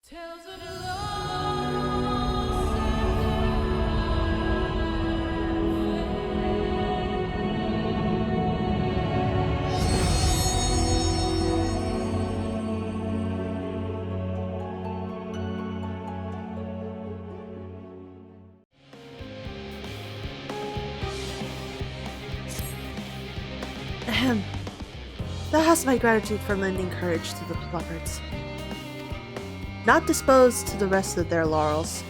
Ahem. Thou hast my gratitude for lending courage to the Flubberts. Not disposed to the rest of their laurels,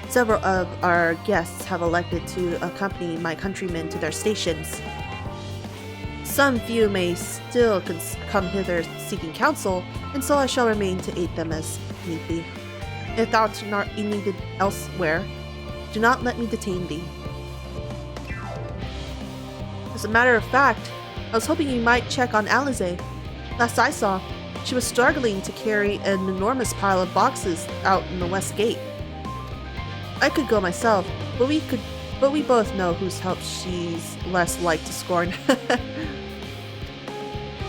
several of our guests have elected to accompany my countrymen to their stations. Some few may still come hither seeking counsel, and so I shall remain to aid them as need be. If thou art not needed elsewhere, do not let me detain thee. As a matter of fact, I was hoping you might check on Ysayeau. Last I saw, she was struggling to carry an enormous pile of boxes out in the west gate. I could go myself, but we both know whose help she's less like to scorn.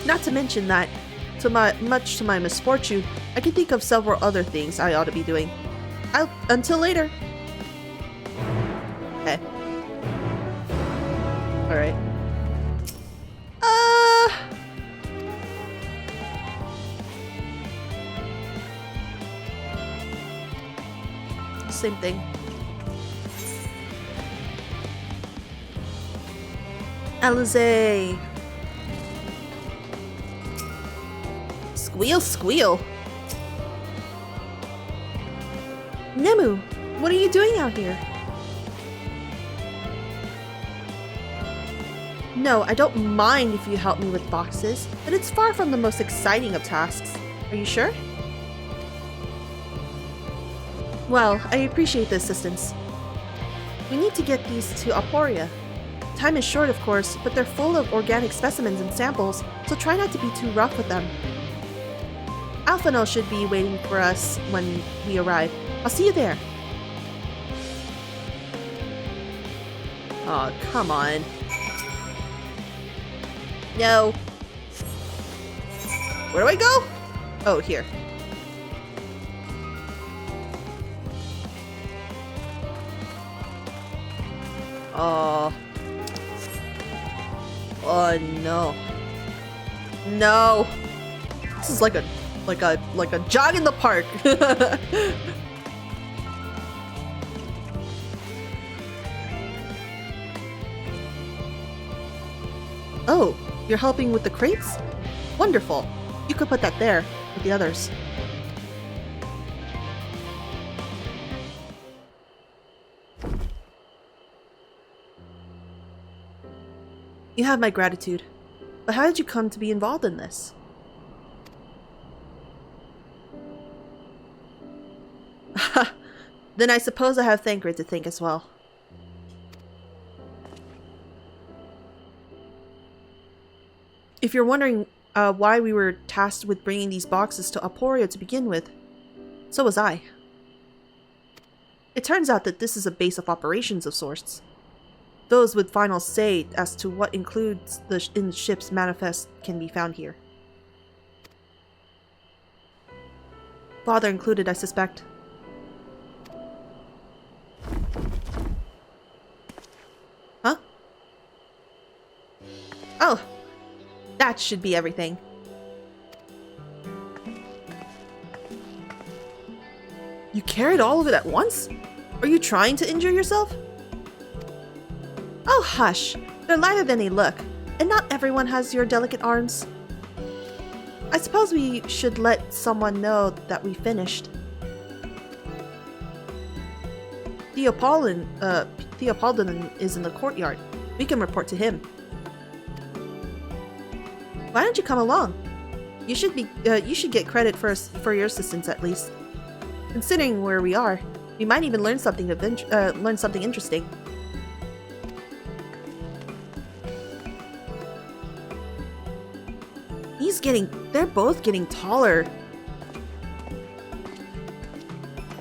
Not to mention that, much to my misfortune, I can think of several other things I ought to be doing. Until later. Okay. Alright. Same thing. Ysayeau. Squeal, squeal. Nemu, what are you doing out here? No, I don't mind if you help me with boxes, but it's far from the most exciting of tasks. Are you sure? Well, I appreciate the assistance. We need to get these to Aporia. Time is short, of course, but they're full of organic specimens and samples, so try not to be too rough with them. Alphano should be waiting for us when we arrive. I'll see you there. Aw, come on. No. Where do I go? Oh, here. Oh. Oh no. No. This is like a jog in the park. Oh, you're helping with the crates? Wonderful. You could put that there with the others. You have my gratitude, but how did you come to be involved in this? Then I suppose I have Thancred to thank as well. If you're wondering why we were tasked with bringing these boxes to Aporia to begin with, so was I. It turns out that this is a base of operations of sorts. Those with final say as to what includes in the ship's manifest can be found here. Father included, I suspect. Huh? Oh, that should be everything. You carried all of it at once? Are you trying to injure yourself? Oh, hush. They're lighter than they look, and not everyone has your delicate arms. I suppose we should let someone know that we finished. Theopoldin is in the courtyard. We can report to him. Why don't you come along? You should get credit for your assistance at least. Considering where we are, we might even learn something interesting. They're both getting taller.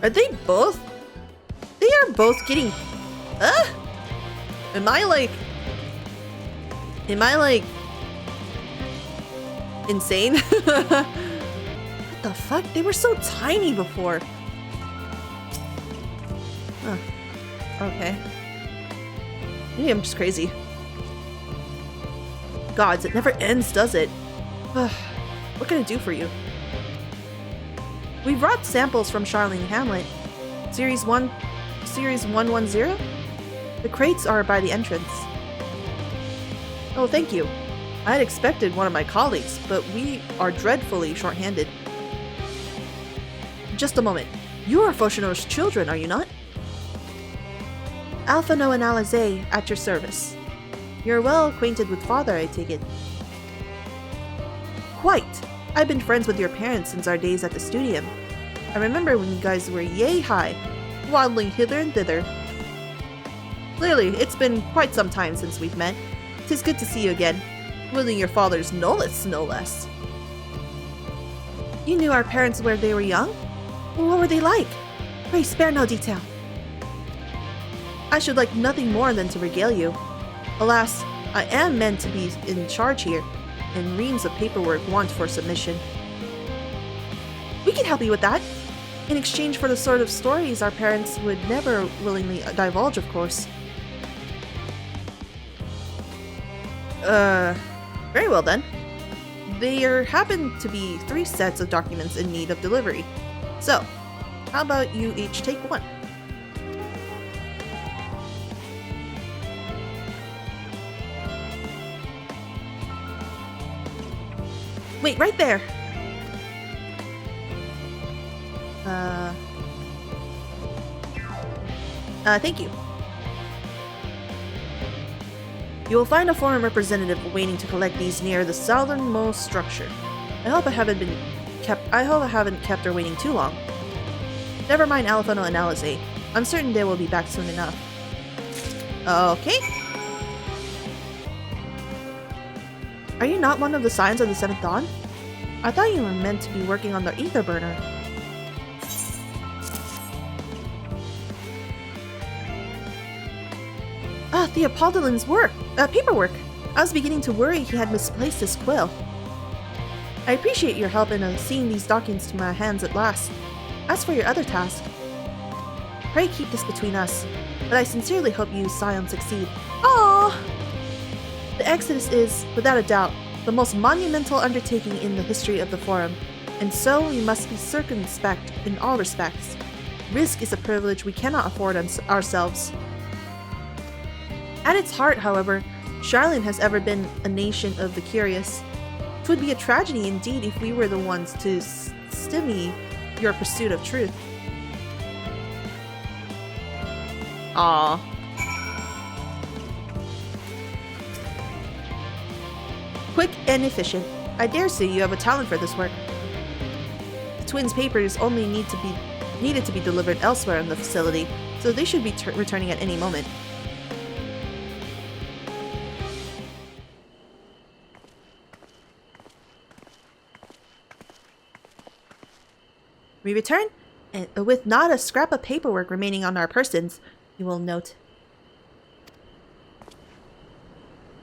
Are they both? They are both getting... Am I like insane? What the fuck? They were so tiny before. Huh. Okay. Maybe I'm just crazy. Gods, it never ends, does it? What can I do for you? We brought samples from Charlene Hamlet. Series 110? The crates are by the entrance. Oh, thank you. I had expected one of my colleagues, but we are dreadfully short-handed. Just a moment. You are Foshino's children, are you not? Alphano and Alize, at your service. You're well acquainted with father, I take it. Quite. I've been friends with your parents since our days at the studium. I remember when you guys were yay high, waddling hither and thither. Clearly, it's been quite some time since we've met. 'Tis good to see you again. Wielding your father's knowledge, no less. You knew our parents when they were young? What were they like? Pray spare no detail. I should like nothing more than to regale you. Alas, I am meant to be in charge here, and reams of paperwork want for submission. We can help you with that. In exchange for the sort of stories our parents would never willingly divulge, of course. Very well then. There happen to be 3 sets of documents in need of delivery. So, how about you each take one? Wait, right there! Thank you. You will find a foreign representative waiting to collect these near the southernmost structure. I hope I haven't kept her waiting too long. Never mind Alphano and Alize. I'm certain they will be back soon enough. Okay. Are you not one of the Scions of the 7th Dawn? I thought you were meant to be working on the ether burner. Theopoldin's paperwork. I was beginning to worry he had misplaced his quill. I appreciate your help in seeing these documents to my hands at last. As for your other task, pray keep this between us, but I sincerely hope you Scions succeed. Aww! The Exodus is, without a doubt, the most monumental undertaking in the history of the Forum, and so we must be circumspect in all respects. Risk is a privilege we cannot afford ourselves. At its heart, however, Charlene has ever been a nation of the curious. 'Twould be a tragedy indeed if we were the ones to stymie your pursuit of truth. Aww. Quick and efficient. I dare say you have a talent for this work. The twins' papers only needed to be delivered elsewhere in the facility, so they should be returning at any moment. We return, and with not a scrap of paperwork remaining on our persons, you will note.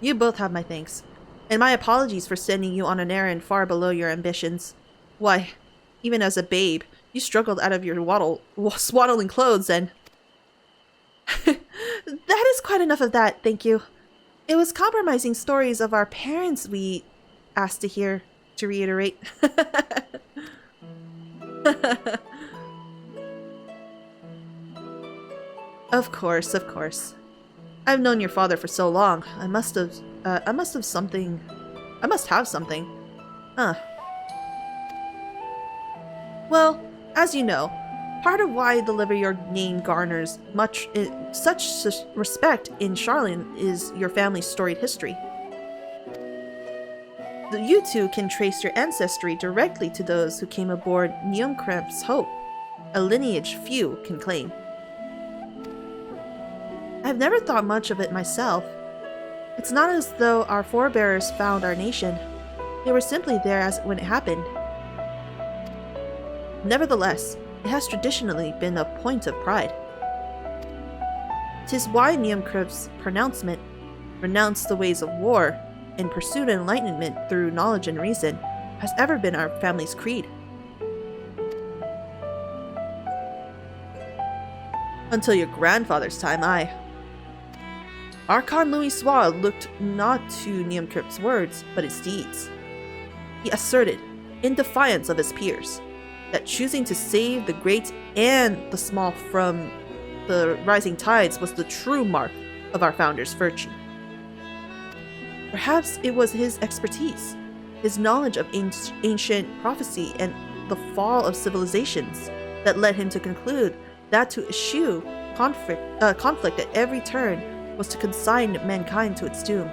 You both have my thanks, and my apologies for sending you on an errand far below your ambitions. Why, even as a babe, you struggled out of your swaddling clothes and... That is quite enough of that, thank you. It was compromising stories of our parents we asked to hear, to reiterate. Of course, of course. I've known your father for so long. I must have something. Huh. Well, as you know, part of why the deliver your name garners such respect in Charlene is your family's storied history. You two can trace your ancestry directly to those who came aboard Neumkremp's Hope, a lineage few can claim. I've never thought much of it myself. It's not as though our forebears found our nation. They were simply there when it happened. Nevertheless, it has traditionally been a point of pride. 'Tis why Neumkremp's pronouncement, renounced the ways of war, and pursued enlightenment through knowledge and reason, has ever been our family's creed. Until your grandfather's time, aye. Archon Louis Soir looked not to Niamcript's words, but his deeds. He asserted, in defiance of his peers, that choosing to save the great and the small from the rising tides was the true mark of our founder's virtue. Perhaps it was his expertise, his knowledge of ancient prophecy and the fall of civilizations that led him to conclude that to eschew conflict at every turn was to consign mankind to its doom.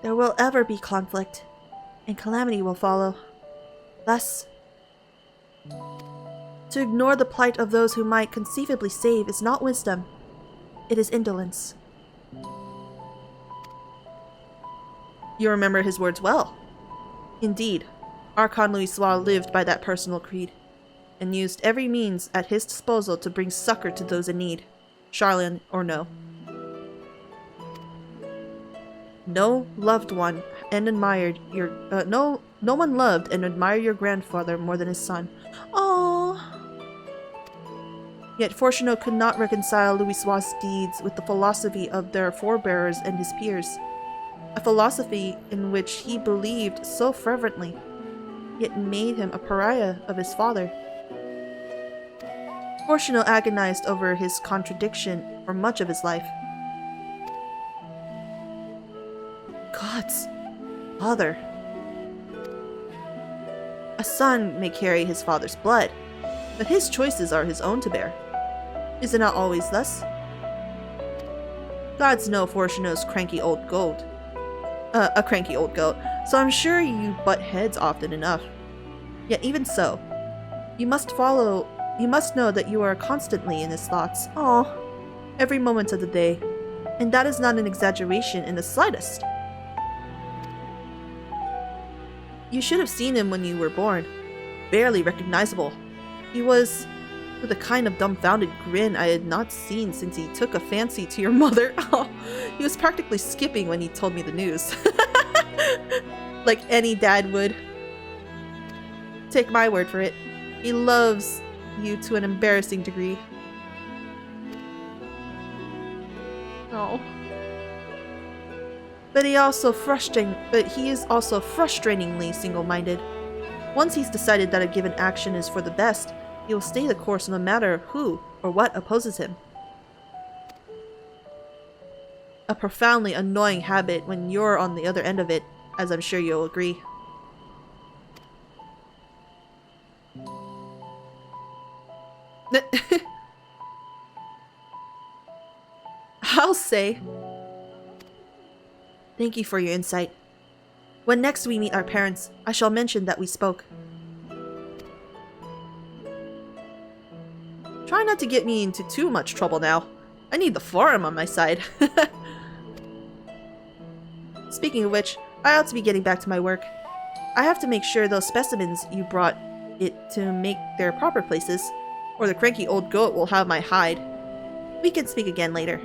There will ever be conflict, and calamity will follow. Thus, to ignore the plight of those who might conceivably save is not wisdom, it is indolence. You remember his words well. Indeed, Archon Louis Soir lived by that personal creed, and used every means at his disposal to bring succor to those in need, Charlene or no. No one loved and admired your grandfather more than his son. Aww. Yet Fortunato could not reconcile Louis Soir's deeds with the philosophy of their forebears and his peers, a philosophy in which he believed so fervently, yet made him a pariah of his father. Fortunato agonized over his contradiction for much of his life. God's father. A son may carry his father's blood, but his choices are his own to bear. Is it not always thus? Gods know Fortunato's a cranky old goat, so I'm sure you butt heads often enough. Yet even so, you must know that you are constantly in his thoughts, every moment of the day, and that is not an exaggeration in the slightest. You should have seen him when you were born. Barely recognizable. He was with a kind of dumbfounded grin I had not seen since he took a fancy to your mother. He was practically skipping when he told me the news. Like any dad would. Take my word for it. He loves you to an embarrassing degree. Oh. But he is also frustratingly single-minded. Once he's decided that a given action is for the best, he will stay the course no matter who or what opposes him. A profoundly annoying habit when you're on the other end of it, as I'm sure you'll agree. I'll say. Thank you for your insight. When next we meet our parents, I shall mention that we spoke. Try not to get me into too much trouble now. I need the forum on my side. Speaking of which, I ought to be getting back to my work. I have to make sure those specimens you brought it to make their proper places, or the cranky old goat will have my hide. We can speak again later.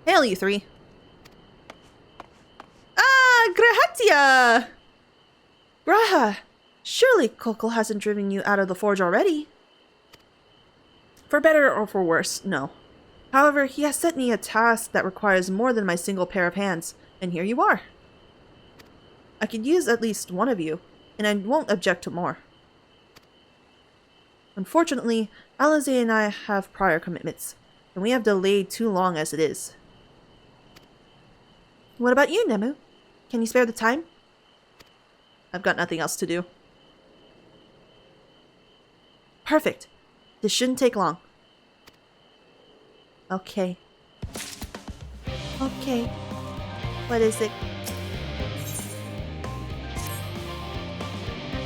Hail, you three. Grahatia! Graha! Surely Kokol hasn't driven you out of the forge already? For better or for worse, no. However, he has set me a task that requires more than my single pair of hands, and here you are. I could use at least one of you, and I won't object to more. Unfortunately, Alizé and I have prior commitments, and we have delayed too long as it is. What about you, Nemu? Can you spare the time? I've got nothing else to do. Perfect. This shouldn't take long. Okay. Okay. What is it?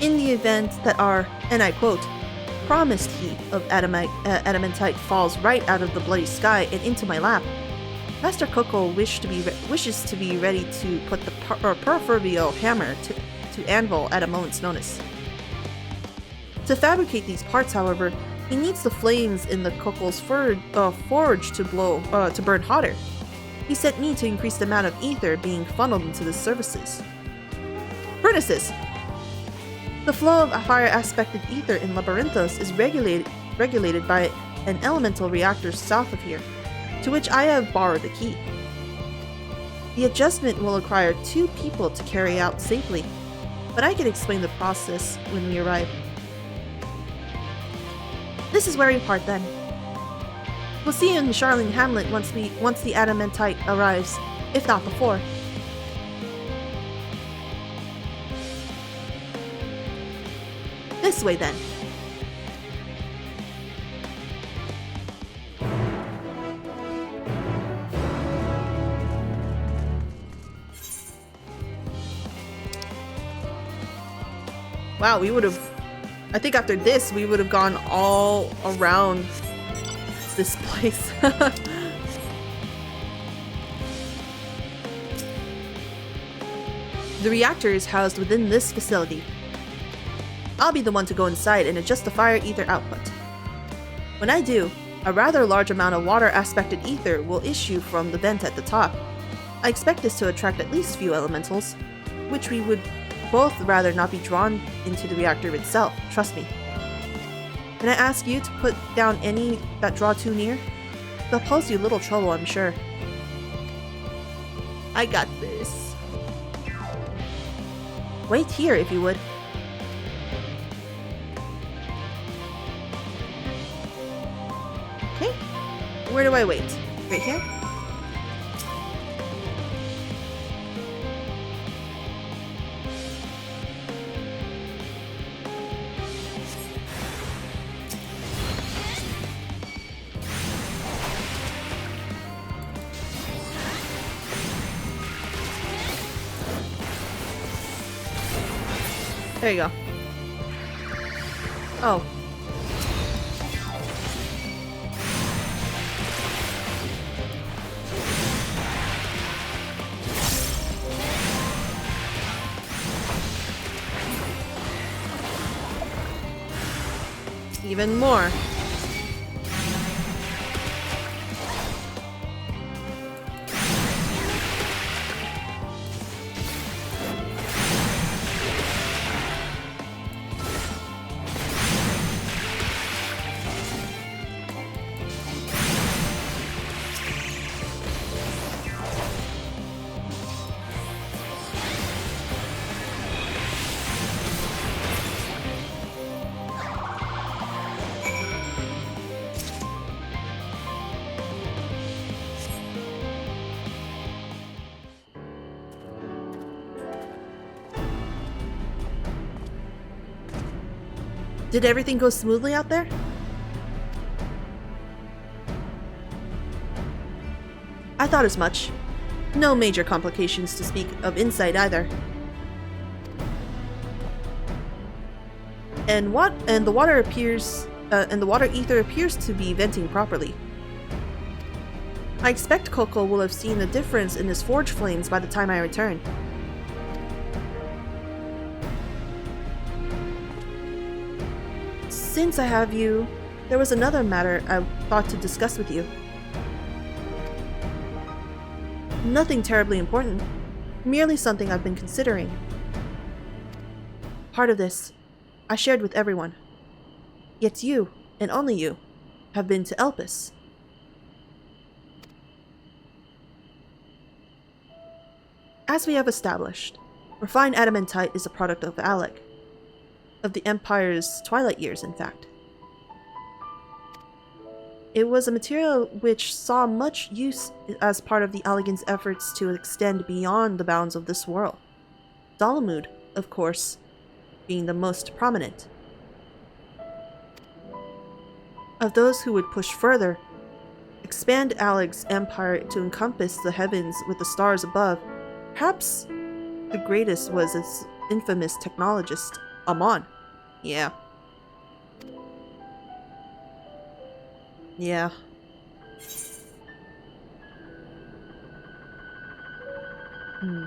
In the event that our, and I quote, promised heap of adamantite falls right out of the bloody sky and into my lap, Master Kokol wishes to be ready to put the proverbial hammer to anvil at a moment's notice. To fabricate these parts, however, He needs the flames in the Kokol's forge to burn hotter. He sent me to increase the amount of ether being funneled into the surfaces. Furnaces! The flow of fire-aspected ether in Labyrinthos is regulated by an elemental reactor south of here, to which I have borrowed the key. The adjustment will require 2 people to carry out safely, but I can explain the process when we arrive. This is where we part then. We'll see you in Charling Hamlet once the Adamantite arrives, if not before. This way then. Wow, I think after this, we would have gone all around this place. The reactor is housed within this facility. I'll be the one to go inside and adjust the fire ether output. When I do, a rather large amount of water-aspected ether will issue from the vent at the top. I expect this to attract at least few elementals, which we would both rather not be drawn into the reactor itself, trust me. Can I ask you to put down any that draw too near? They'll pose you little trouble, I'm sure. I got this. Wait here, if you would. Okay. Where do I wait? Right here? There you go. Oh. Even more. Did everything go smoothly out there? I thought as much. No major complications to speak of inside either. And the water ether appears to be venting properly. I expect Coco will have seen a difference in his forge flames by the time I return. Since I have you, there was another matter I thought to discuss with you. Nothing terribly important, merely something I've been considering. Part of this, I shared with everyone. Yet you, and only you, have been to Elpis. As we have established, refined adamantite is a product of Alec. Of the Empire's twilight years, in fact. It was a material which saw much use as part of the Allegan's efforts to extend beyond the bounds of this world. Dalamud, of course, being the most prominent. Of those who would push further, expand Alec's empire to encompass the heavens with the stars above, perhaps the greatest was its infamous technologist, Amon. Yeah. Yeah. Hmm.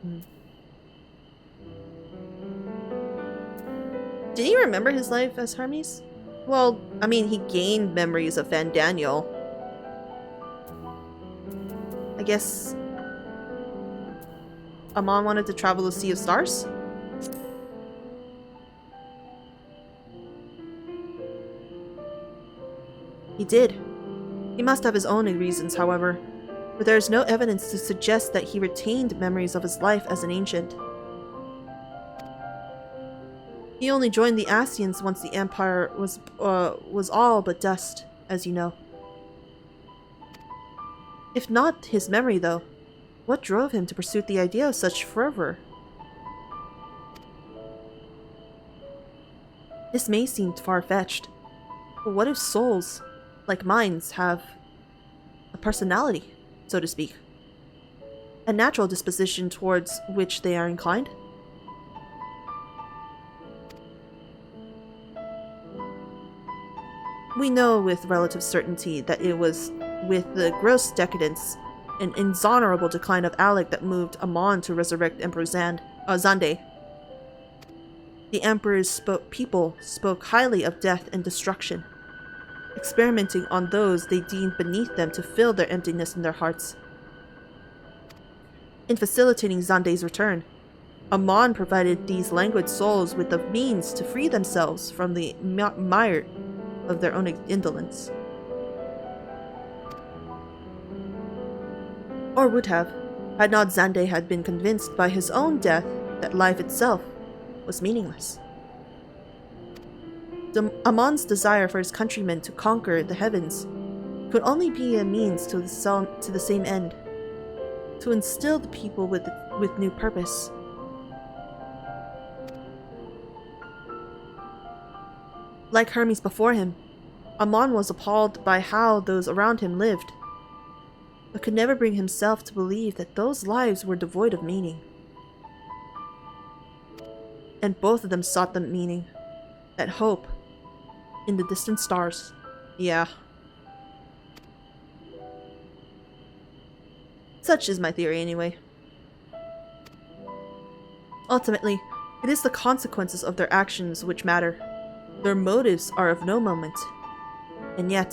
Hmm. Did he remember his life as Hermes? Well, I mean, he gained memories of Fending. I guess Amon wanted to travel the Sea of Stars? He did. He must have his own reasons, however, but there is no evidence to suggest that he retained memories of his life as an ancient. He only joined the Scions once the Empire was all but dust, as you know. If not his memory, though, what drove him to pursue the idea of such fervor? This may seem far-fetched, but what if souls, like minds, have a personality, so to speak? A natural disposition towards which they are inclined? We know with relative certainty that it was with the gross decadence and inexorable decline of Alec that moved Amon to resurrect Emperor Zande. The Emperor's people spoke highly of death and destruction, experimenting on those they deemed beneath them to fill their emptiness in their hearts. In facilitating Zande's return, Amon provided these languid souls with the means to free themselves from the mire of their own indolence. Or would have, had not Zande had been convinced by his own death that life itself was meaningless. Amon's desire for his countrymen to conquer the heavens could only be a means to the same end, to instill the people with new purpose. Like Hermes before him, Amon was appalled by how those around him lived, but could never bring himself to believe that those lives were devoid of meaning. And both of them sought the meaning, that hope, in the distant stars. Yeah. Such is my theory anyway. Ultimately, it is the consequences of their actions which matter. Their motives are of no moment. And yet,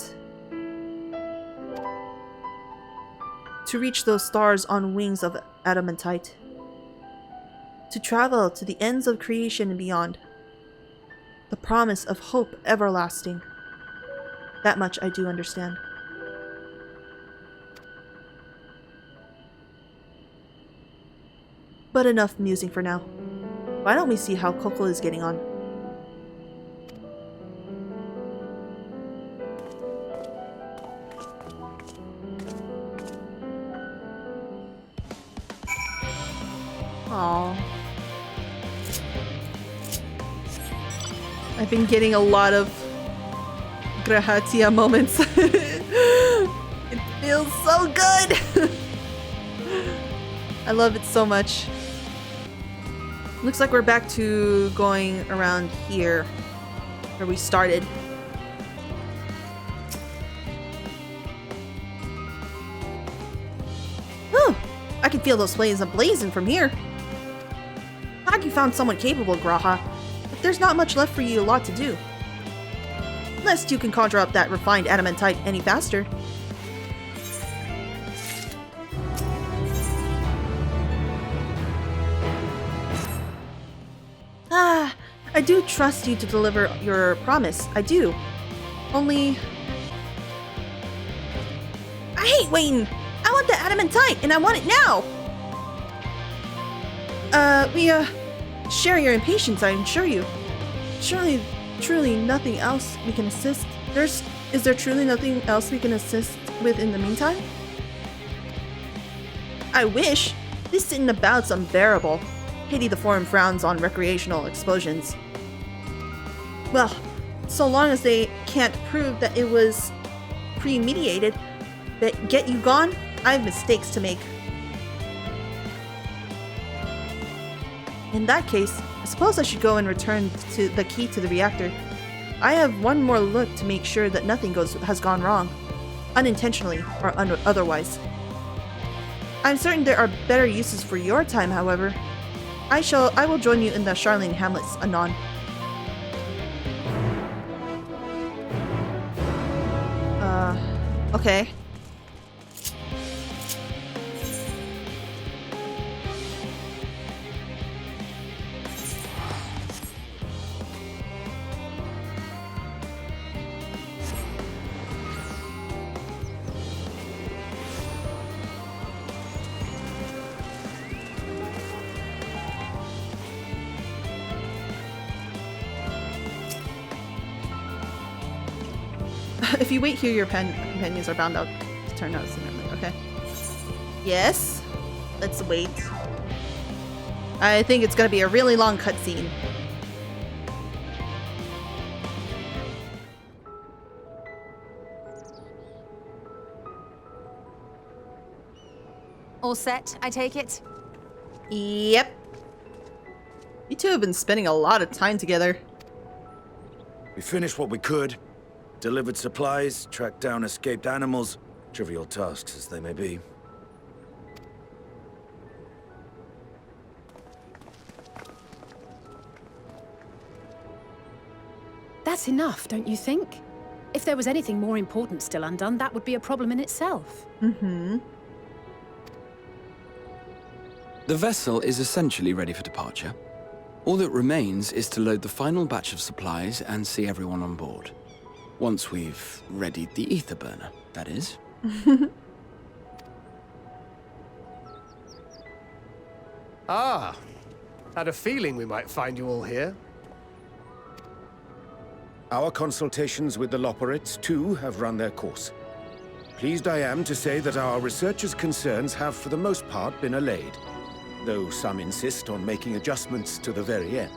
to reach those stars on wings of adamantite, to travel to the ends of creation and beyond, the promise of hope everlasting, that much I do understand. But enough musing for now. Why don't we see how Coco is getting on? Aww. I've been getting a lot of Grahatia moments. It feels so good! I love it so much. Looks like we're back to going around here, where we started. Whew! I can feel those flames ablazing from here. Glad you found someone capable, Graha, but there's not much left for you a lot to do. Unless you can conjure up that refined adamantite any faster. I do trust you to deliver your promise. I do. Only... I hate waiting! I want the adamantite, and I want it now! We share your impatience, I assure you. Surely, truly nothing else we can assist. Is there truly nothing else we can assist with in the meantime? I wish. This sitting about's unbearable. Pity the foreign frowns on recreational explosions. Well, so long as they can't prove that it was premeditated, that get you gone, I have mistakes to make. In that case, I suppose I should go and return to the key to the reactor. I have one more look to make sure that nothing has gone wrong, unintentionally or otherwise. I'm certain there are better uses for your time, however. I will join you in the Charlene Hamlets anon. Okay. If you wait here, your companions are bound out to turn out suddenly. Okay. Yes. Let's wait. I think it's gonna be a really long cutscene. All set, I take it? Yep. You two have been spending a lot of time together. We finished what we could. Delivered supplies, tracked down escaped animals. Trivial tasks as they may be. That's enough, don't you think? If there was anything more important still undone, that would be a problem in itself. Mm-hmm. The vessel is essentially ready for departure. All that remains is to load the final batch of supplies and see everyone on board. Once we've readied the ether burner, that is. Ah, had a feeling we might find you all here. Our consultations with the Loperites, too, have run their course. Pleased I am to say that our researchers' concerns have, for the most part, been allayed, though some insist on making adjustments to the very end.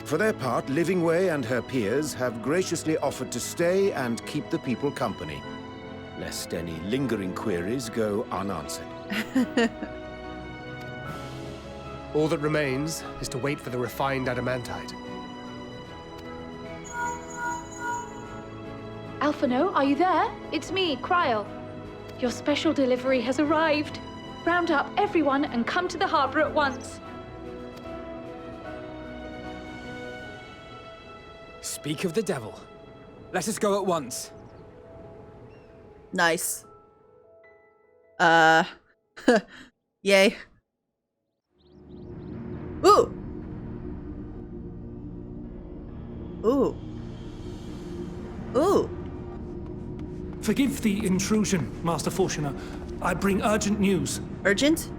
For their part, Livingway and her peers have graciously offered to stay and keep the people company, lest any lingering queries go unanswered. All that remains is to wait for the refined adamantite. Alphino, are you there? It's me, Kryl. Your special delivery has arrived. Round up everyone and come to the harbor at once. Speak of the devil. Let us go at once. Nice. Yay. Ooh. Ooh. Ooh. Forgive the intrusion, Master Fortuner. I bring urgent news. Urgent?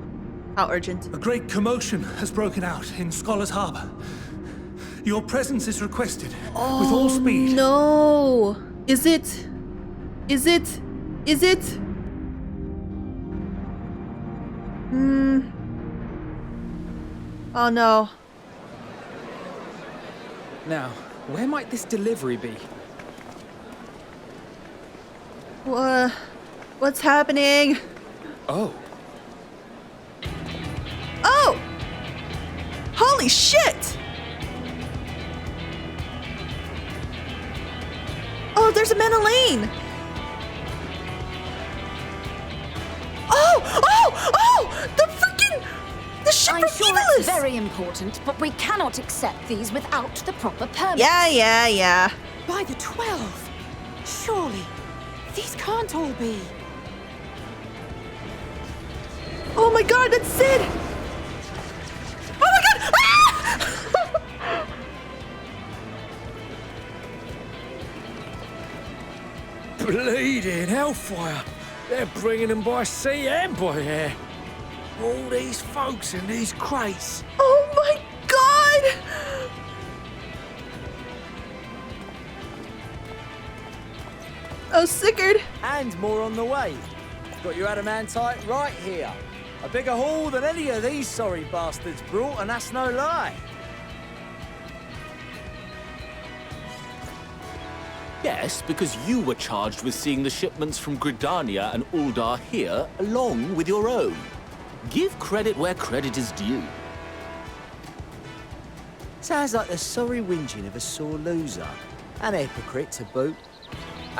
How urgent? A great commotion has broken out in Scholar's Harbor. Your presence is requested with all speed. No. Is it? Is it? Is it? Oh no. Now, where might this delivery be? What's happening? Oh. Oh! Holy shit! Oh, there's a Menelaine! The ship I'm from sure Evilus! it's very important, but we cannot accept these without the proper permit. Yeah. By the 12! Surely, these can't all be. Oh my god, that's Sid! Oh my god! Ah! Bleeding hellfire! They're bringing them by sea and by air. All these folks in these crates. Oh my god! Oh, Sigurd! And more on the way. Got your adamantite right here. A bigger haul than any of these sorry bastards brought, and that's no lie. Yes, because you were charged with seeing the shipments from Gridania and Uldar here, along with your own. Give credit where credit is due. Sounds like the sorry whinging of a sore loser. An hypocrite to boot.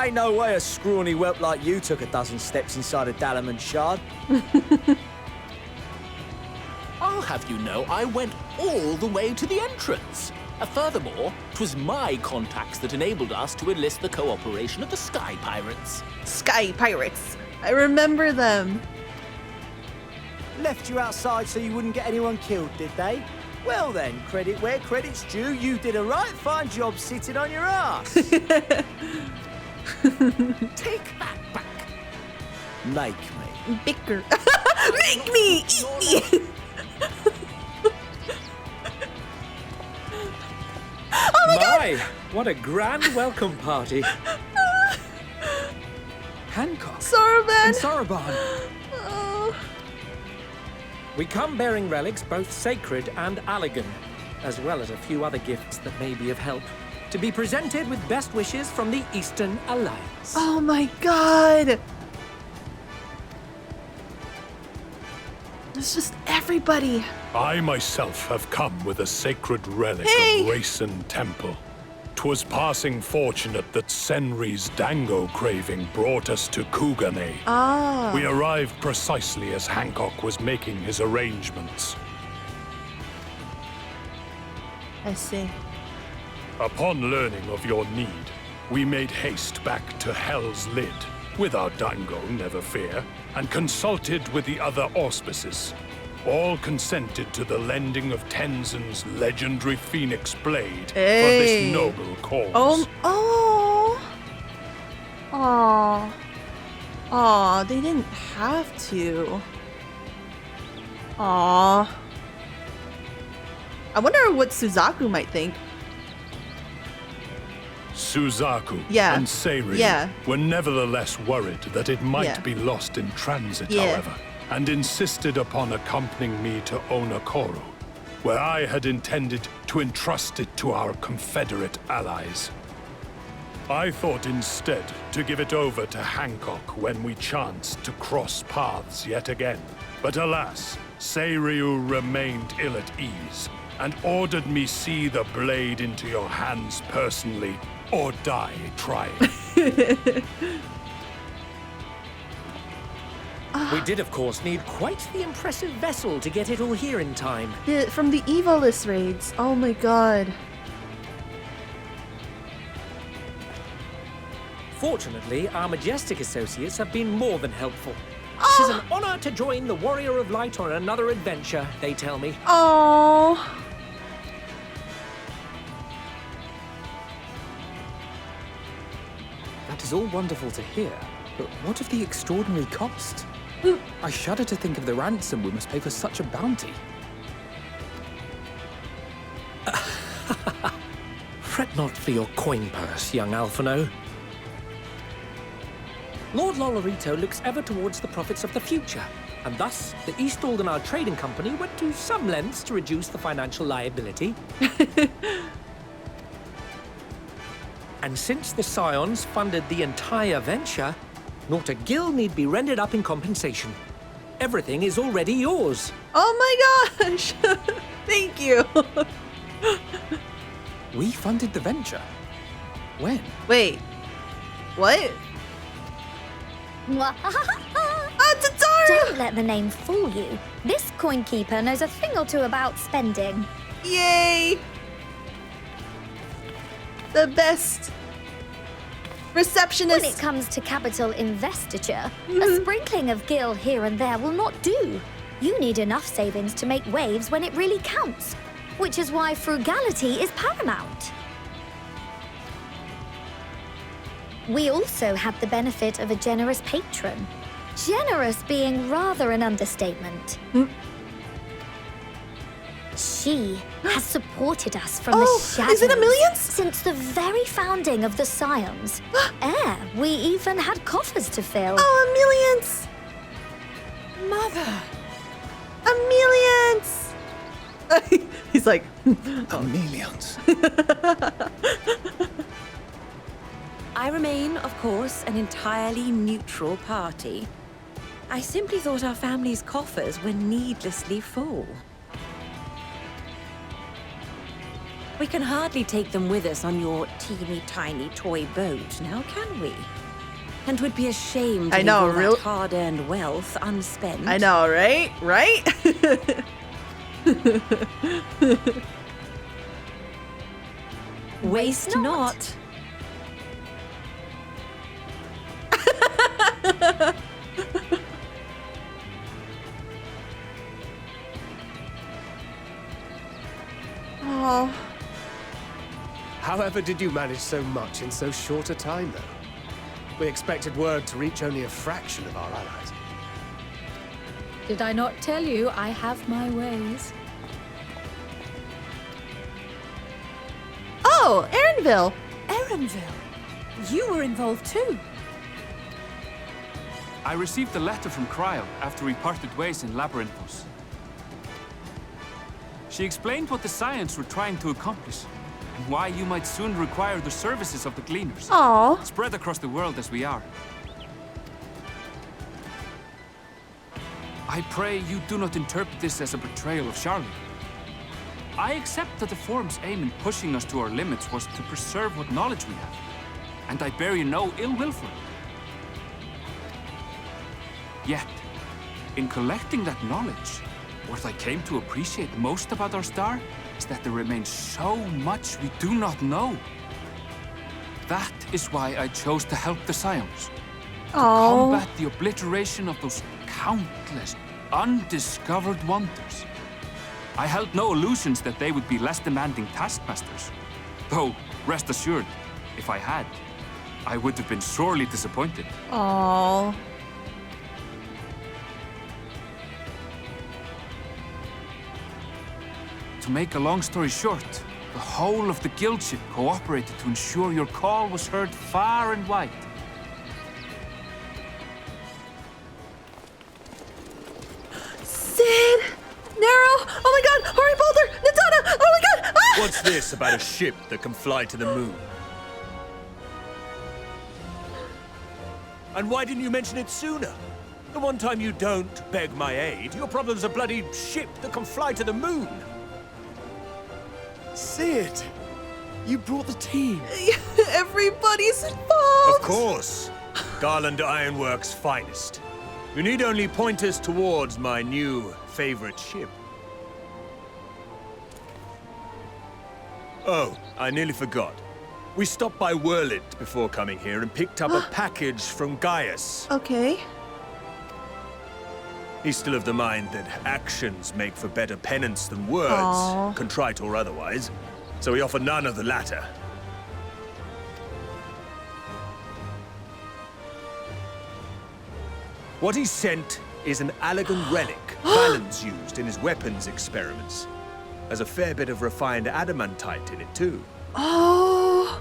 Ain't no way a scrawny whelp like you took a dozen steps inside a Dalamon shard. I'll have you know I went all the way to the entrance. Furthermore, 'twas my contacts that enabled us to enlist the cooperation of the Sky Pirates. Sky Pirates. I remember them. Left you outside so you wouldn't get anyone killed, did they? Well then, credit where credit's due. You did a right fine job sitting on your ass. Take that back. Make me. Bicker. Make me! Eat me! Oh my god! What a grand welcome party. Hancock. Soroban! And Soroban. Oh. We come bearing relics both sacred and Allegan, as well as a few other gifts that may be of help, to be presented with best wishes from the Eastern Alliance. Oh my god! It's just everybody. I myself have come with a sacred relic of Racen Temple. 'Twas passing fortunate that Senri's dango craving brought us to Kugane. Ah. We arrived precisely as Hancock was making his arrangements. I see. Upon learning of your need, we made haste back to Hell's Lid, with our dango, never fear, and consulted with the other auspices. All consented to the lending of Tenzin's legendary Phoenix Blade for this noble cause. Aw, they didn't have to. Aw. I wonder what Suzaku might think. Suzaku Yeah. and Seiri Yeah. were nevertheless worried that it might Yeah. be lost in transit, Yeah. however, and insisted upon accompanying me to Onokoro, where I had intended to entrust it to our Confederate allies. I thought instead to give it over to Hancock when we chanced to cross paths yet again. But alas, Seiryu remained ill at ease and ordered me see the blade into your hands personally or die trying. We did, of course, need quite the impressive vessel to get it all here in time. From the Evolus raids. Oh my god. Fortunately, our Majestic associates have been more than helpful. It is an honor to join the Warrior of Light on another adventure, they tell me. Oh. That is all wonderful to hear, but what of the extraordinary cost? I shudder to think of the ransom we must pay for such a bounty. Fret not for your coin purse, young Alphino. Lord Lolorito looks ever towards the profits of the future, and thus the East Aldenar Trading Company went to some lengths to reduce the financial liability. And since the Scions funded the entire venture, not a gill need be rendered up in compensation. Everything is already yours. Oh my gosh! Thank you! We funded the venture. When? Wait. What? Don't let the name fool you. This coin keeper knows a thing or two about spending. Yay! The best receptionist. When it comes to capital investiture, a sprinkling of gil here and there will not do. You need enough savings to make waves when it really counts, which is why frugality is paramount. We also had the benefit of a generous patron. Generous being rather an understatement. She has supported us from the shadows. Is it a millions? Since the very founding of the Scions. We even had coffers to fill. Oh, a millions! Mother! A millions! He's like... A millions. I remain, of course, an entirely neutral party. I simply thought our family's coffers were needlessly full. We can hardly take them with us on your teeny-tiny toy boat, now can we? And would be ashamed to leave all that hard-earned wealth unspent. I know, right? Right? Waste not. Oh. However did you manage so much in so short a time, though? We expected word to reach only a fraction of our allies. Did I not tell you I have my ways? Oh, Erenville! Erenville? You were involved too? I received a letter from Cryo after we parted ways in Labyrinthos. She explained what the Scions were trying to accomplish, and why you might soon require the services of the Gleaners. Aww. Spread across the world as we are. I pray you do not interpret this as a betrayal of Charlotte. I accept that the Forum's aim in pushing us to our limits was to preserve what knowledge we have, and I bear you no ill will for it. Yet, in collecting that knowledge, what I came to appreciate most about our star is that there remains so much we do not know. That is why I chose to help the Scions. To combat the obliteration of those countless, undiscovered wonders. I held no illusions that they would be less demanding taskmasters. Though, rest assured, if I had, I would have been sorely disappointed. Aww. To make a long story short, the whole of the guildship cooperated to ensure your call was heard far and wide. Sid! Nero! Oh my god! Hurry, Boulder! Natana! Oh my god! Ah! What's this about a ship that can fly to the moon? And why didn't you mention it sooner? The one time you don't beg my aid, your problem's a bloody ship that can fly to the moon. Sid, you brought the team. Everybody's involved. Of course. Garland Ironworks' finest. You need only point us towards my new favorite ship. Oh, I nearly forgot. We stopped by Whirlit before coming here and picked up a package from Gaius. Okay. He's still of the mind that actions make for better penance than words, contrite or otherwise. So we offer none of the latter. What he sent is an Allegan relic Valens used in his weapons experiments. There's a fair bit of refined adamantite in it, too. Oh.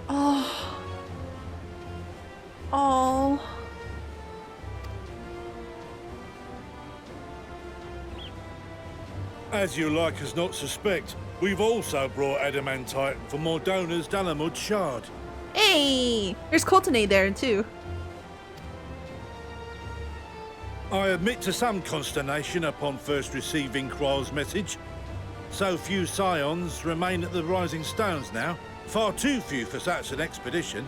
Oh. Oh. As you like us not suspect, we've also brought adamantite for Mordona's Dalamud shard. Hey! There's Coltonade there, too. I admit to some consternation upon first receiving Kryl's message. So few Scions remain at the Rising Stones now. Far too few for such an expedition.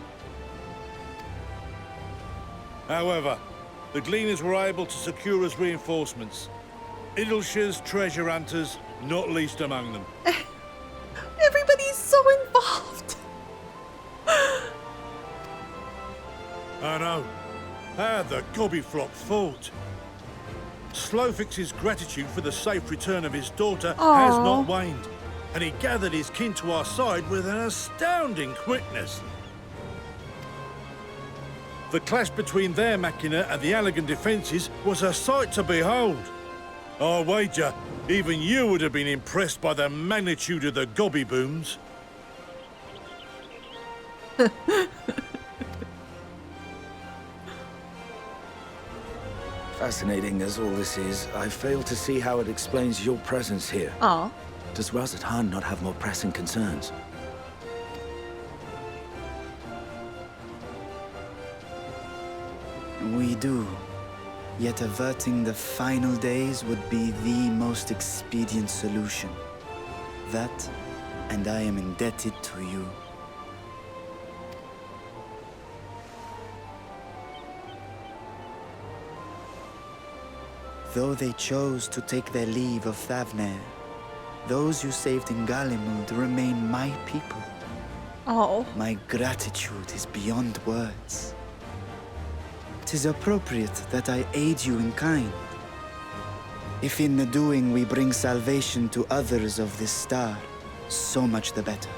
However, the Gleaners were able to secure us reinforcements. Idleshires, treasure hunters, not least among them. Everybody's so involved. I know. How the Gobbyflock fought. Slowfix's gratitude for the safe return of his daughter has not waned, and he gathered his kin to our side with an astounding quickness. The clash between their machina and the Allegan defences was a sight to behold. I wager even you would have been impressed by the magnitude of the gobby booms. Fascinating as all this is, I fail to see how it explains your presence here. Aw. Does Razat-Han not have more pressing concerns? We do. Yet averting the final days would be the most expedient solution. That, and I am indebted to you. Though they chose to take their leave of Thavnair, those you saved in Galimund remain my people. Oh. My gratitude is beyond words. 'Tis appropriate that I aid you in kind. If in the doing we bring salvation to others of this star, so much the better.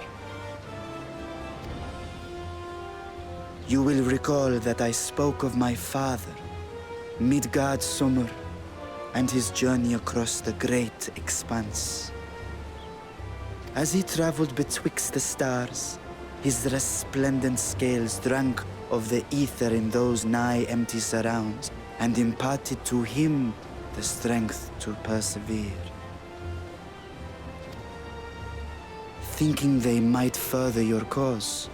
You will recall that I spoke of my father, Midgard Summer, and his journey across the great expanse. As he traveled betwixt the stars, his resplendent scales drank of the ether in those nigh empty surrounds, and imparted to him the strength to persevere. Thinking they might further your cause,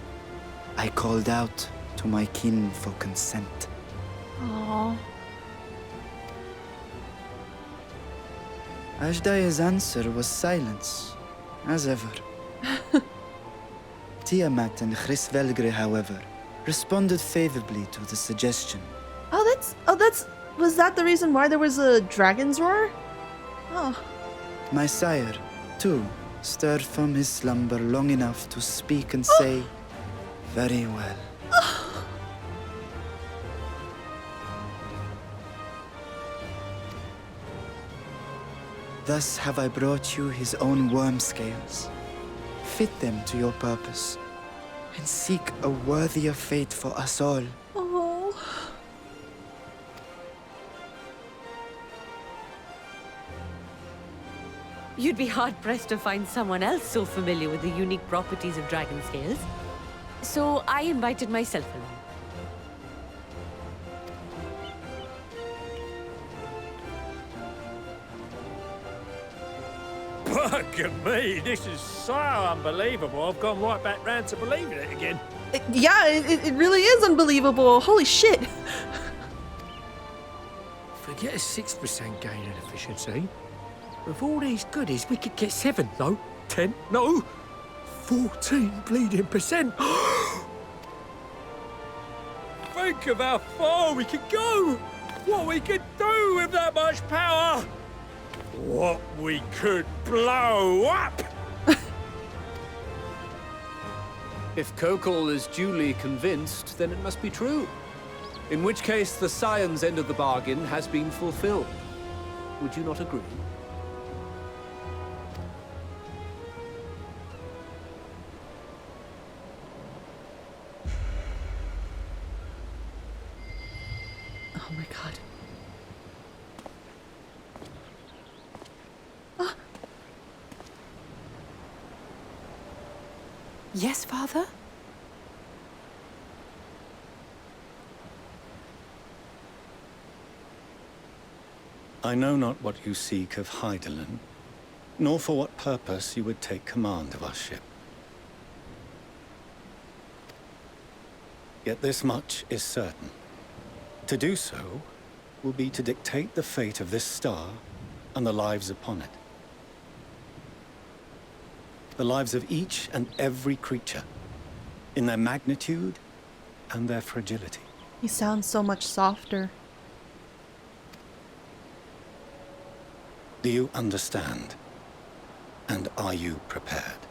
I called out to my kin for consent. Aww. Ashdai's answer was silence, as ever. Tiamat and Chris-Velgre, however, responded favorably to the suggestion. Was that the reason why there was a dragon's roar? Oh. My sire, too, stirred from his slumber long enough to speak and say, very well. Thus have I brought you his own worm scales. Fit them to your purpose, and seek a worthier fate for us all. Oh. You'd be hard-pressed to find someone else so familiar with the unique properties of dragon scales. So I invited myself along. Bugger me, this is so unbelievable. I've gone right back round to believing it again. It really is unbelievable. Holy shit. Forget a 6% gain in efficiency. With all these goodies, we could get 7, no, 10, no, 14 bleeding percent. Think of how far we could go. What we could do with that much power. What we could blow up! If Kokol is duly convinced, then it must be true. In which case, the Scions' end of the bargain has been fulfilled. Would you not agree? Oh my god. Yes, Father? I know not what you seek of Hydaelyn, nor for what purpose you would take command of our ship. Yet this much is certain. To do so will be to dictate the fate of this star and the lives upon it. The lives of each and every creature, in their magnitude and their fragility. He sounds so much softer. Do you understand? And are you prepared?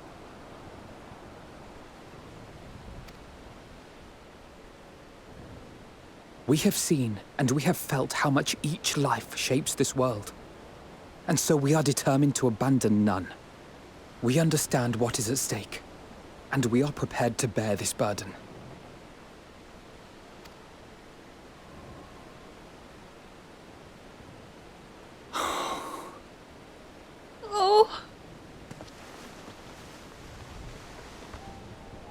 We have seen and we have felt how much each life shapes this world. And so we are determined to abandon none. We understand what is at stake, and we are prepared to bear this burden. Oh.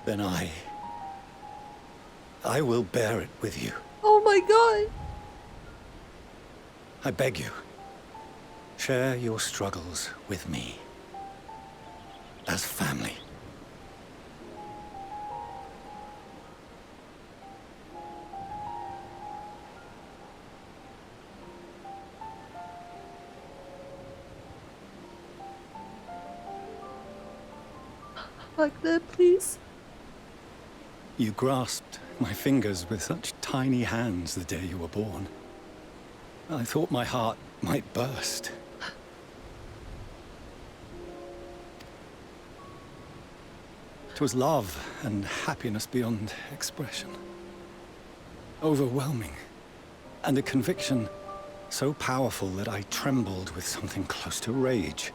Then I will bear it with you. Oh my god. I beg you, share your struggles with me. As family. Like that, please. You grasped my fingers with such tiny hands the day you were born. I thought my heart might burst. 'Twas love and happiness beyond expression. Overwhelming. And a conviction so powerful that I trembled with something close to rage.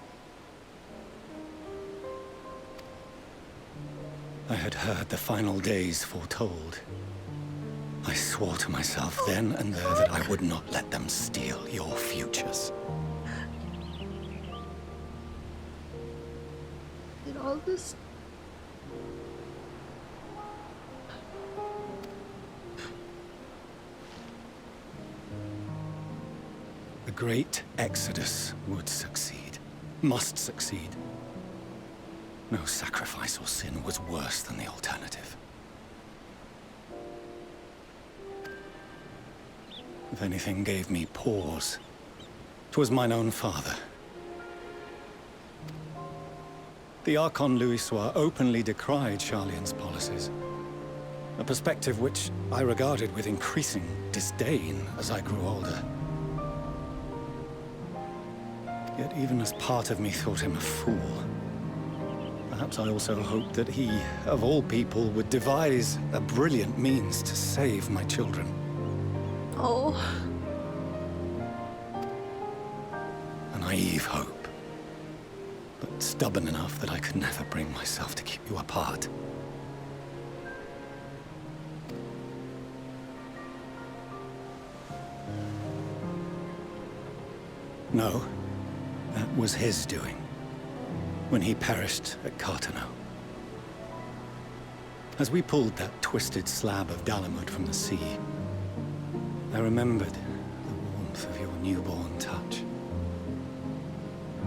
I had heard the final days foretold. I swore to myself then and there that I would not let them steal your futures. Did all this... The great exodus would succeed. Must succeed. No sacrifice or sin was worse than the alternative. If anything gave me pause, 'twas mine own father. The Archon Louisoix openly decried Charlian's policies, a perspective which I regarded with increasing disdain as I grew older. Yet even as part of me thought him a fool, perhaps I also hoped that he, of all people, would devise a brilliant means to save my children. Oh. A naive hope, but stubborn enough that I could never bring myself to keep you apart. No, that was his doing, when he perished at Carteneau. As we pulled that twisted slab of Dalamud from the sea, I remembered the warmth of your newborn touch.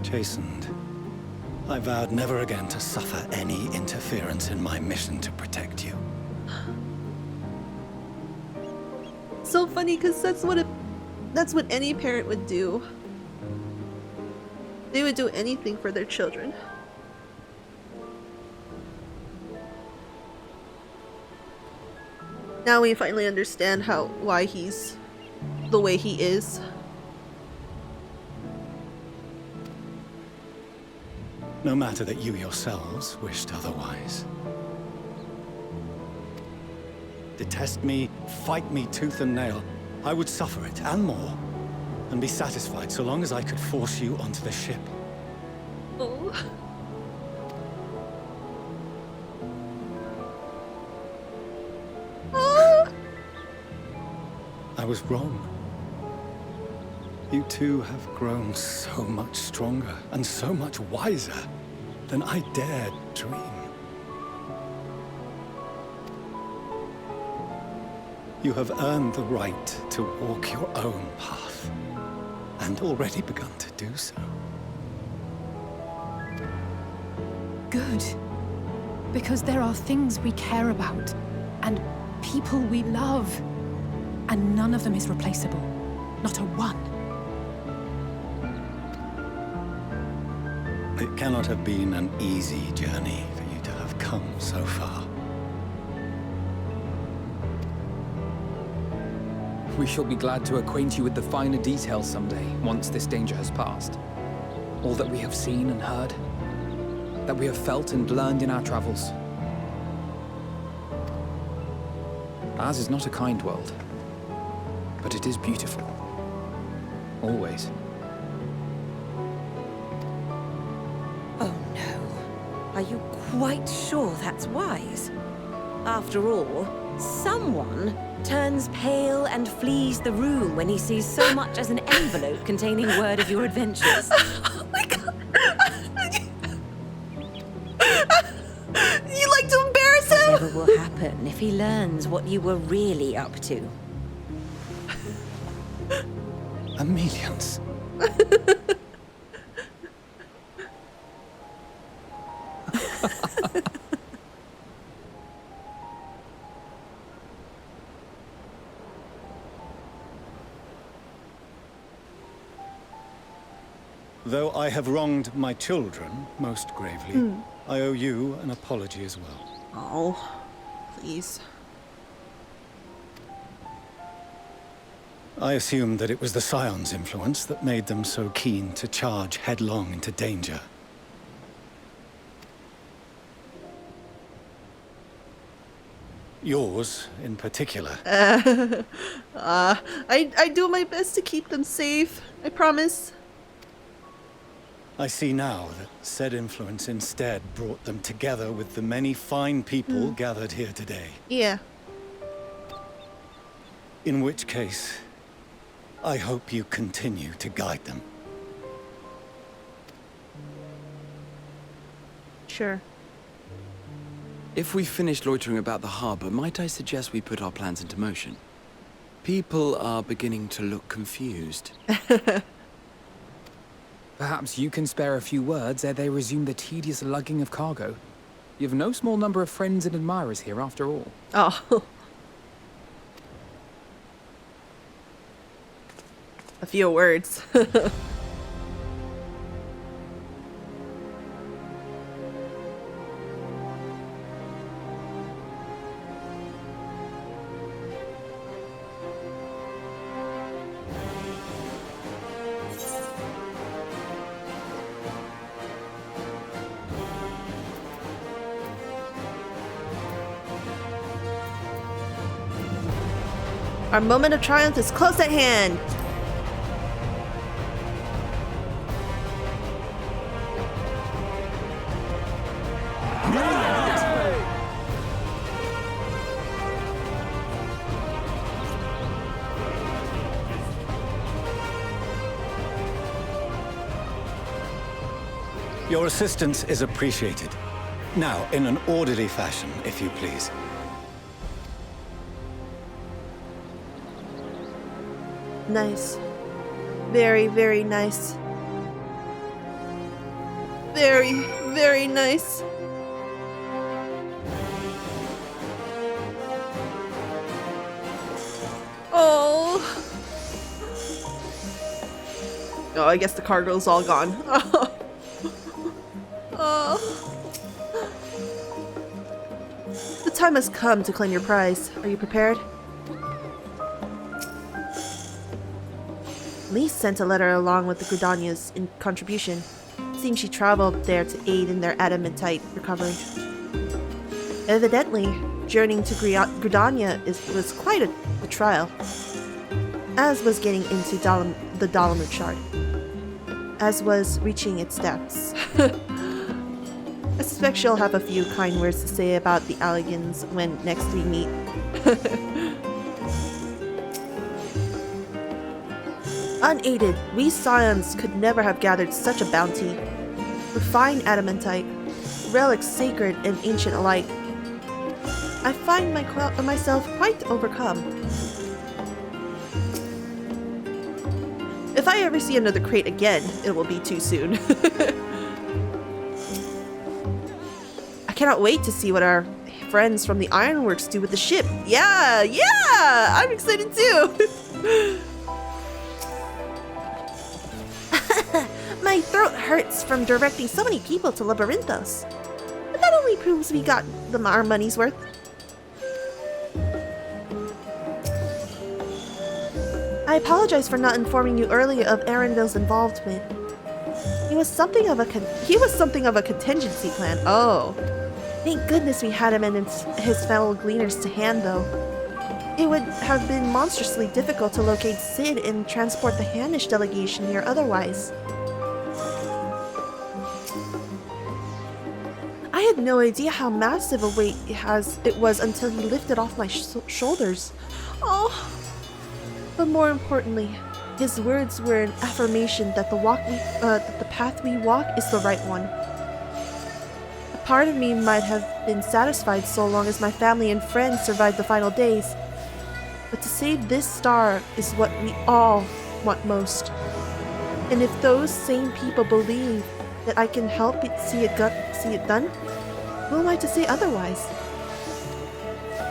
Chastened, I vowed never again to suffer any interference in my mission to protect you. So funny, because that's what any parent would do. They would do anything for their children. Now we finally understand why he's the way he is. No matter that you yourselves wished otherwise. Detest me, fight me tooth and nail, I would suffer it, and more, and be satisfied so long as I could force you onto the ship. Oh. I was wrong. You two have grown so much stronger and so much wiser than I dared dream. You have earned the right to walk your own path, and already begun to do so. Good. Because there are things we care about, and people we love. And none of them is replaceable. Not a one. It cannot have been an easy journey for you to have come so far. We shall be glad to acquaint you with the finer details someday, once this danger has passed. All that we have seen and heard, that we have felt and learned in our travels. Ours is not a kind world. But it is beautiful. Always. Oh no. Are you quite sure that's wise? After all, someone turns pale and flees the room when he sees so much as an envelope containing word of your adventures. Oh my god. You like to embarrass him? Whatever will happen if he learns what you were really up to? Millions. Though I have wronged my children most gravely, I owe you an apology as well. Oh, please. I assumed that it was the Scions' influence that made them so keen to charge headlong into danger. Yours in particular. I do my best to keep them safe. I promise. I see now that said influence instead brought them together with the many fine people gathered here today. Yeah. In which case, I hope you continue to guide them. Sure. If we've finished loitering about the harbor, might I suggest we put our plans into motion? People are beginning to look confused. Perhaps you can spare a few words ere they resume the tedious lugging of cargo. You have no small number of friends and admirers here, after all. Oh. A few words. Our moment of triumph is close at hand. Your assistance is appreciated. Now, in an orderly fashion, if you please. Nice. Very, very nice. Very, very nice. Oh. Oh, I guess the cargo's all gone. Oh. Oh. The time has come to claim your prize. Are you prepared? Lee sent a letter along with the Gridania's contribution. Seems she traveled there to aid in their adamantite recovery. Evidently, journeying to Gridania was quite a trial, as was getting into the Dalamud shard, as was reaching its depths. I suspect she'll have a few kind words to say about the Alligans when next we meet. Unaided, we Scions could never have gathered such a bounty. Refined adamantite, relics sacred and ancient alike. I find myself quite overcome. If I ever see another crate again, it will be too soon. I cannot wait to see what our friends from the Ironworks do with the ship. Yeah! I'm excited too! My throat hurts from directing so many people to Labyrinthos. But that only proves we got our money's worth. I apologize for not informing you earlier of Arenville's involvement. He was something of a contingency plan. Oh. Thank goodness we had him and his fellow gleaners to hand, though. It would have been monstrously difficult to locate Sid and transport the Hanish delegation here otherwise. I had no idea how massive a weight it was until he lifted off my shoulders. Oh. But more importantly, his words were an affirmation that the path we walk is the right one. A part of me might have been satisfied so long as my family and friends survived the final days. But to save this star is what we all want most. And if those same people believe that I can help see it done, who am I to say otherwise?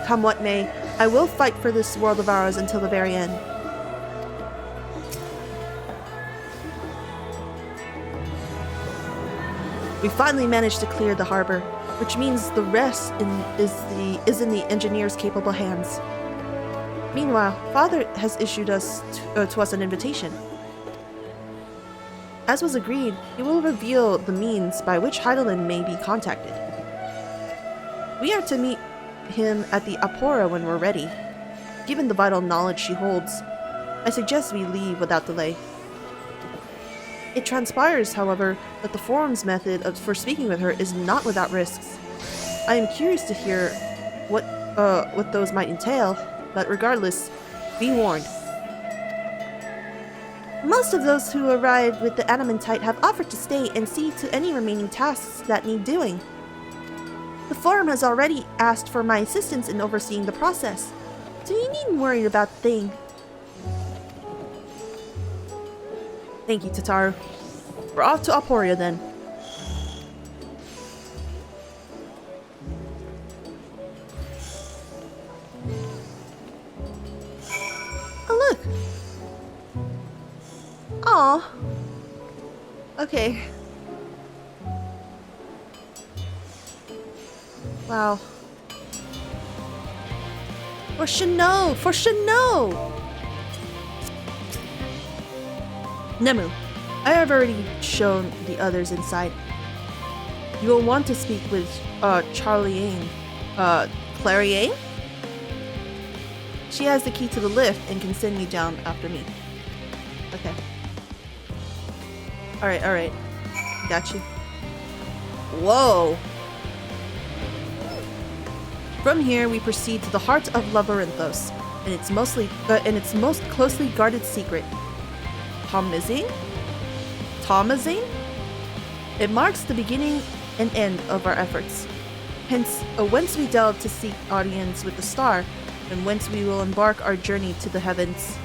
Come what may, I will fight for this world of ours until the very end. We finally managed to clear the harbor, which means the rest is in the engineer's capable hands. Meanwhile, Father has issued to us an invitation. As was agreed, he will reveal the means by which Heidelin may be contacted. We are to meet him at the Apora when we're ready. Given the vital knowledge she holds, I suggest we leave without delay. It transpires, however, that the forum's method for speaking with her is not without risks. I am curious to hear what those might entail, but regardless, be warned. Most of those who arrived with the Adamantite have offered to stay and see to any remaining tasks that need doing. The forum has already asked for my assistance in overseeing the process, so you needn't worry about a thing. Thank you, Tataru. We're off to Aporia then. Oh, look! Aw. Okay. Wow. For Shino! For Shino! Nemu, I have already shown the others inside. You will want to speak with Charliane. Clariane? She has the key to the lift and can send you down after me. Okay. Alright. Got you. Whoa! From here, we proceed to the heart of Labyrinthos, and its most closely guarded secret. Tomazine? It marks the beginning and end of our efforts. Hence, whence we delve to seek audience with the star, and whence we will embark our journey to the heavens.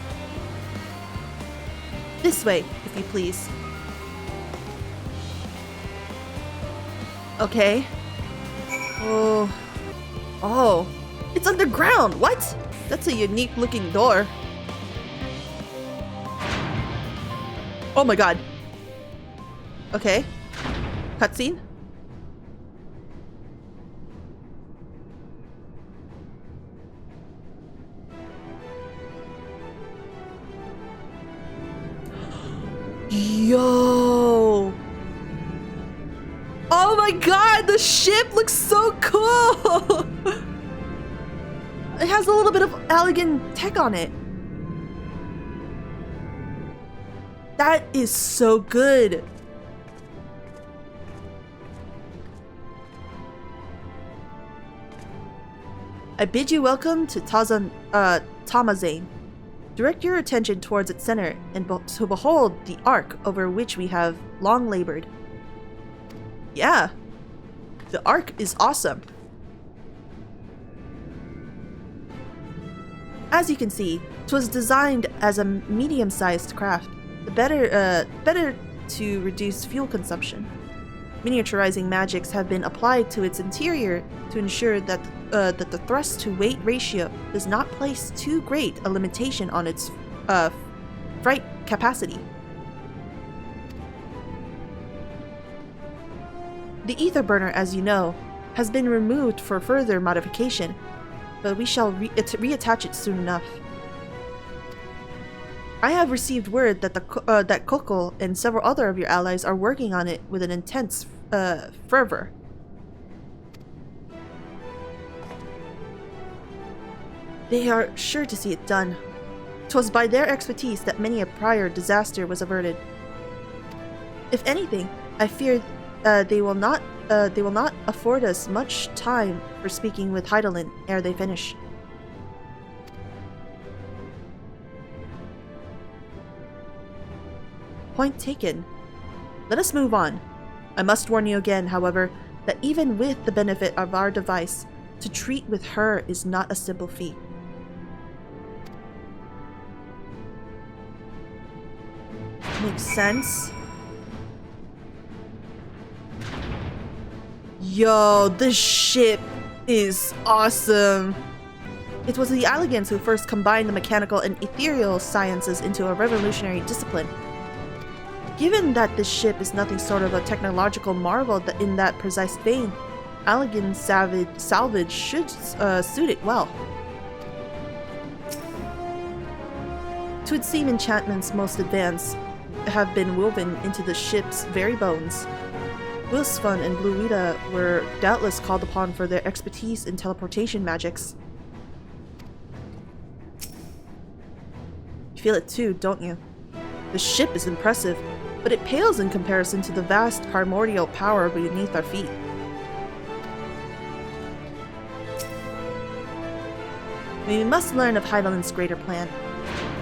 This way, if you please. Okay. Oh, it's underground! What? That's a unique looking door. Oh my god. Okay. Cutscene? Yo! Oh my god, the ship looks so cool! It has a little bit of Allegan tech on it. That is so good. I bid you welcome to Tomazine. Direct your attention towards its center and to behold the ark over which we have long labored. Yeah, the ark is awesome. As you can see, 'twas designed as a medium-sized craft, better to reduce fuel consumption. Miniaturizing magics have been applied to its interior to ensure that the thrust-to-weight ratio does not place too great a limitation on its freight capacity. The ether burner, as you know, has been removed for further modification, but we shall reattach it soon enough. I have received word that that Kokol and several other of your allies are working on it with an intense fervor. They are sure to see it done. 'Twas by their expertise that many a prior disaster was averted. If anything, I fear they will not afford us much time for speaking with Heidelin ere they finish. Point taken. Let us move on. I must warn you again, however, that even with the benefit of our device, to treat with her is not a simple feat. Makes sense. Yo, this ship is awesome. It was the Allegans who first combined the mechanical and ethereal sciences into a revolutionary discipline. Given that this ship is nothing sort of a technological marvel in that precise vein, Allegan salvage should suit it well. 'Twould seem enchantments most advanced have been woven into the ship's very bones. Wilsfun and Bluita were doubtless called upon for their expertise in teleportation magics. You feel it too, don't you? The ship is impressive, but it pales in comparison to the vast primordial power beneath our feet. We must learn of Heidelin's greater plan.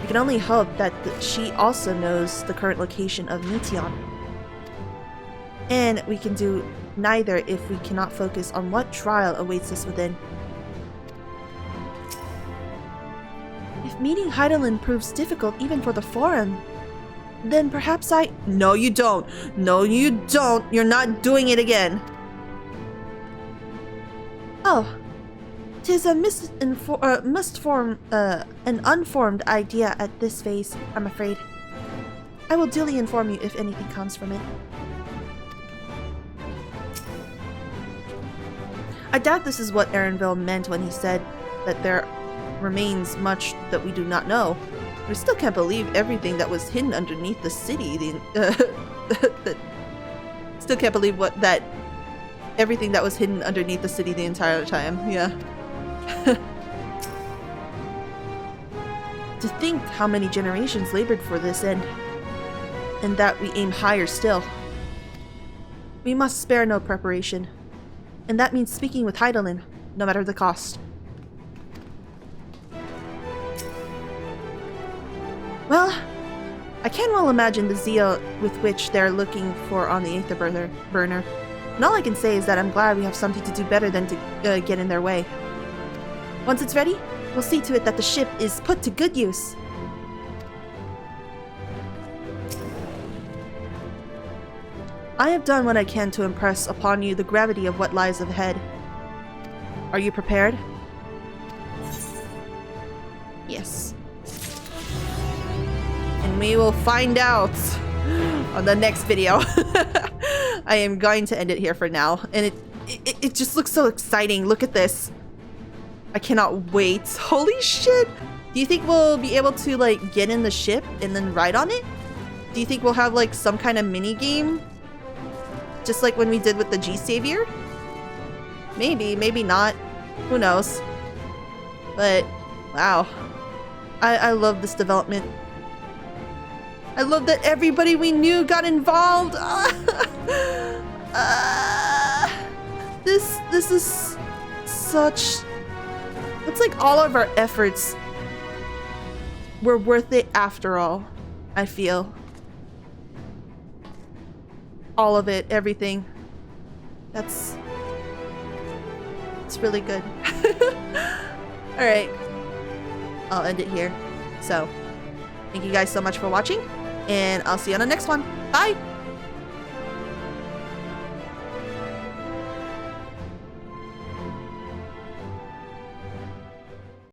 We can only hope that she also knows the current location of Meteon. And we can do neither if we cannot focus on what trial awaits us within. If meeting Heidelin proves difficult even for the Forum, then perhaps I— No, you don't! No, you don't! You're not doing it again! Oh. 'Tis a an unformed idea at this phase, I'm afraid. I will duly inform you if anything comes from it. I doubt this is what Erenville meant when he said that there remains much that we do not know. We still can't believe everything that was hidden underneath the city. Still can't believe everything that was hidden underneath the city the entire time. Yeah. To think how many generations labored for this end, and that we aim higher still. We must spare no preparation, and that means speaking with Heidelin, no matter the cost. Well, I can well imagine the zeal with which they're looking for on the Aether burner, and all I can say is that I'm glad we have something to do better than to get in their way. Once it's ready, we'll see to it that the ship is put to good use. I have done what I can to impress upon you the gravity of what lies ahead. Are you prepared? Yes. And we will find out on the next video. I am going to end it here for now. And it just looks so exciting. Look at this. I cannot wait. Holy shit! Do you think we'll be able to, like, get in the ship and then ride on it? Do you think we'll have, like, some kind of mini-game? Just like when we did with the G-Savior? Maybe, maybe not. Who knows? But, wow. I love this development. I love that everybody we knew got involved! This is such... It's like all of our efforts were worth it after all, I feel. All of it, everything. It's really good. Alright. I'll end it here. So, thank you guys so much for watching, and I'll see you on the next one. Bye!